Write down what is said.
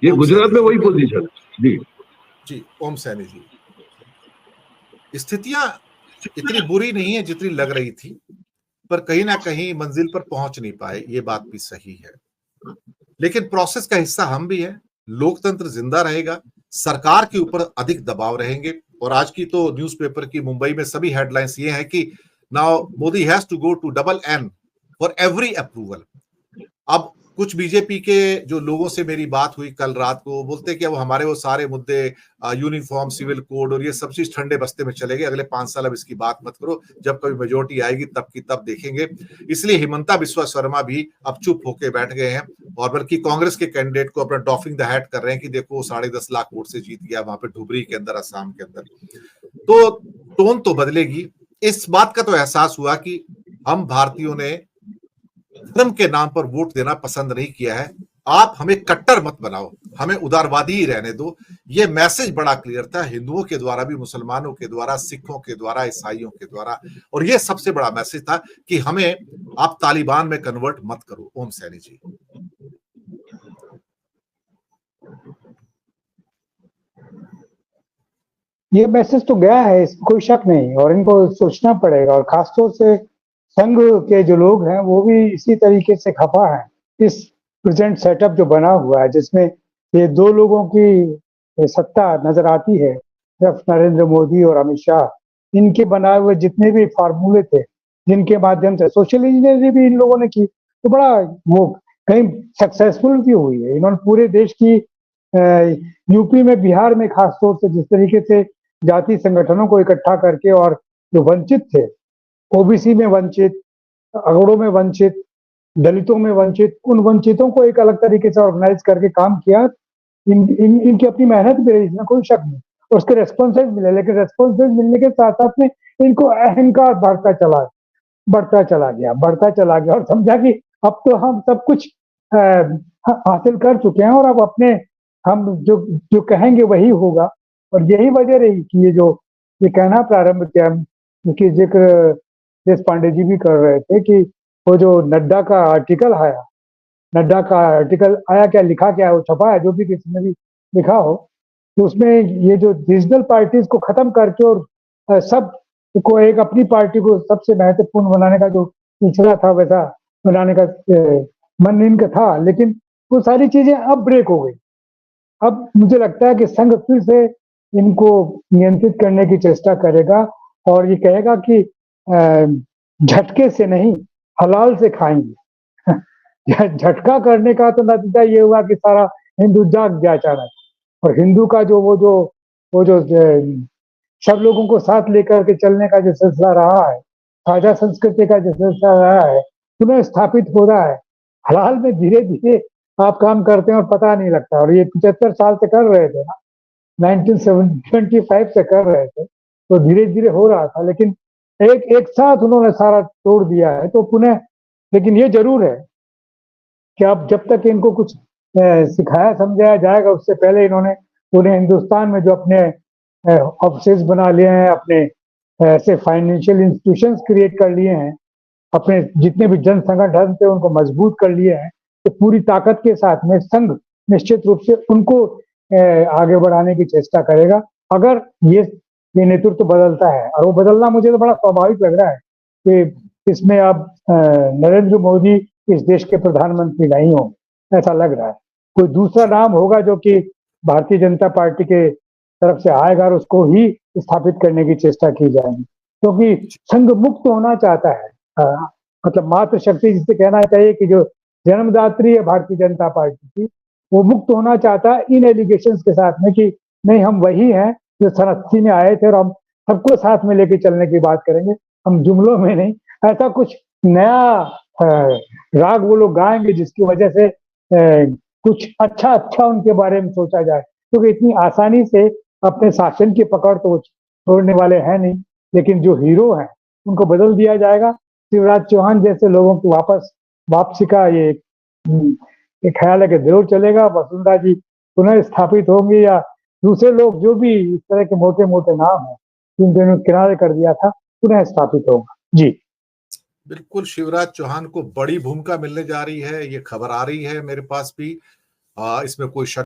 ये गुजरात में वही पोजीशन जी। जी ओम सैनी जी, स्थितियां इतनी बुरी नहीं है जितनी लग रही थी, पर कहीं ना कहीं मंजिल पर पहुंच नहीं पाए, ये बात भी सही है। लेकिन प्रोसेस का हिस्सा हम भी हैं, लोकतंत्र जिंदा रहेगा, सरकार के ऊपर अधिक दबाव रहेंगे। और आज की तो न्यूज़पेपर की मुंबई में सभी हेडलाइंस ये है कि now Modi has to go to double N for every approval. अब कुछ बीजेपी के जो लोगों से मेरी बात हुई कल रात को, बोलते हैं कि अब हमारे वो सारे मुद्दे यूनिफॉर्म सिविल कोड और ये सब चीज ठंडे बस्ते में चले गए, अगले 5 साल अब इसकी बात मत करो, जब कभी मेजोरिटी आएगी तब की तब देखेंगे। इसलिए हिमंता बिस्वा शर्मा भी अब चुप होके बैठ गए हैं, और बल्कि कांग्रेस के कैंडिडेट को अपना डॉफिंग द हैट कर रहे हैं कि देखो 10.5 लाख वोट से जीत गया वहां पे धुबरी के अंदर, असम के अंदर। तो टोन तो बदलेगी। इस बात का तो एहसास हुआ कि हम भारतीयों ने धर्म के नाम पर वोट देना पसंद नहीं किया है। आप हमें कट्टर मत बनाओ, हमें उदारवादी ही रहने दो। ये मैसेज बड़ा क्लियर था, हिंदुओं के द्वारा भी, मुसलमानों के द्वारा, सिखों के द्वारा, ईसाइयों के द्वारा। और ये सबसे बड़ा मैसेज था कि हमें आप तालिबान में कन्वर्ट मत करो। ओम सैनी जी। ये मैसेज तो गया है, इसमें कोई शक नहीं, और इनको सोचना पड़ेगा। और खासतौर से संघ के जो लोग हैं वो भी इसी तरीके से खफा है इस प्रेजेंट सेटअप जो बना हुआ है, जिसमें ये दो लोगों की सत्ता नजर आती है, सिर्फ नरेंद्र मोदी और अमित शाह। इनके बनाए हुए जितने भी फार्मूले थे, जिनके माध्यम से सोशल इंजीनियरिंग भी इन लोगों ने की, तो बड़ा वो कहीं सक्सेसफुल भी हुई है। इन्होंने पूरे देश की यूपी में, बिहार में खासतौर से जिस तरीके से जाति संगठनों को इकट्ठा करके, और जो वंचित थे, ओबीसी में वंचित, अगड़ों में वंचित, दलितों में वंचित, उन वंचितों को एक अलग तरीके से ऑर्गेनाइज करके काम किया। इनकी अपनी मेहनत भी रही, इसमें कोई शक नहीं, और उसके रेस्पॉन्सेज मिले। लेकिन रेस्पॉन्सेज मिलने के साथ साथ में इनको अहंकार बढ़ता चला गया, और समझा कि अब तो हम सब कुछ हासिल कर चुके हैं, और अब अपने हम जो जो कहेंगे वही होगा। और यही वजह रही कि ये कहना प्रारंभ किया, कि जिक्र देश पांडे जी भी कर रहे थे, कि वो जो नड्डा का आर्टिकल आया, क्या लिखा, क्या वो छपा है, जो भी किसी ने भी लिखा हो, तो उसमें ये जो रीजनल पार्टीज को खत्म करके और सब को एक अपनी पार्टी को सबसे महत्वपूर्ण बनाने का जो पिछड़ा था, वैसा बनाने का मन इनका था। लेकिन वो सारी चीजें अब ब्रेक हो गई। अब मुझे लगता है कि संघ फिर से इनको नियंत्रित करने की चेष्टा करेगा, और ये कहेगा कि झटके से नहीं, हलाल से खाएंगे। झटका करने का तो नतीजा ये हुआ कि सारा हिंदू जाग गया अचानक, और हिंदू का वो जो सब लोगों को साथ लेकर के चलने का जो सिलसिला रहा है, साझा संस्कृति का जो सिलसिला रहा है, पुनः स्थापित हो रहा है। हलाल में धीरे धीरे आप काम करते हैं और पता नहीं लगता। और ये 75 साल से कर रहे थे ना, 1925 से कर रहे थे, तो धीरे धीरे हो रहा था। लेकिन एक साथ उन्होंने सारा तोड़ दिया है, तो पुनः। लेकिन ये जरूर है कि अब जब तक इनको कुछ सिखाया समझाया जाएगा, उससे पहले इन्होंने पूरे हिंदुस्तान में जो अपने ऑफिस बना लिए हैं, अपने ऐसे फाइनेंशियल इंस्टीट्यूशंस क्रिएट कर लिए हैं, अपने जितने भी जन संगठन थे उनको मजबूत कर लिए हैं, तो पूरी ताकत के साथ में संघ निश्चित रूप से उनको आगे बढ़ाने की चेष्टा करेगा, अगर ये नेतृत्व बदलता है। और वो बदलना मुझे तो बड़ा स्वाभाविक लग रहा है कि इसमें अब नरेंद्र मोदी इस देश के प्रधानमंत्री नहीं हो, ऐसा लग रहा है। कोई दूसरा नाम होगा जो कि भारतीय जनता पार्टी के तरफ से आएगा, और उसको ही स्थापित करने की चेष्टा की जाएगी, क्योंकि संघ मुक्त होना चाहता है। मतलब मातृ शक्ति जिसे कहना चाहिए, कि जो जन्मदात्री है भारतीय जनता पार्टी की, वो मुक्त होना चाहता है इन एलिगेशंस के साथ में, कि नहीं, हम वही हैं जो सन 80 में आए थे, और हम सबको साथ में लेके चलने की बात करेंगे, हम जुमलों में नहीं। ऐसा कुछ नया राग वो लोग गाएंगे जिसकी वजह से कुछ अच्छा उनके बारे में सोचा जाए, क्योंकि इतनी आसानी से अपने शासन की पकड़ तो छोड़ने वाले हैं नहीं। लेकिन जो हीरो हैं उनको बदल दिया जाएगा। शिवराज चौहान जैसे लोगों की वापसी का ये ख्याल है कि जरूर चलेगा। वसुंधरा जी पुनः स्थापित होंगी, या दूसरे लोग जो भी इस तरह के मोटे मोटे नाम हैं जिन दोनों किनारे कर दिया था, पुनः स्थापित होगा। जी बिल्कुल, शिवराज चौहान को बड़ी भूमिका मिलने जा रही है, ये खबर आ रही है मेरे पास भी, इसमें कोई शक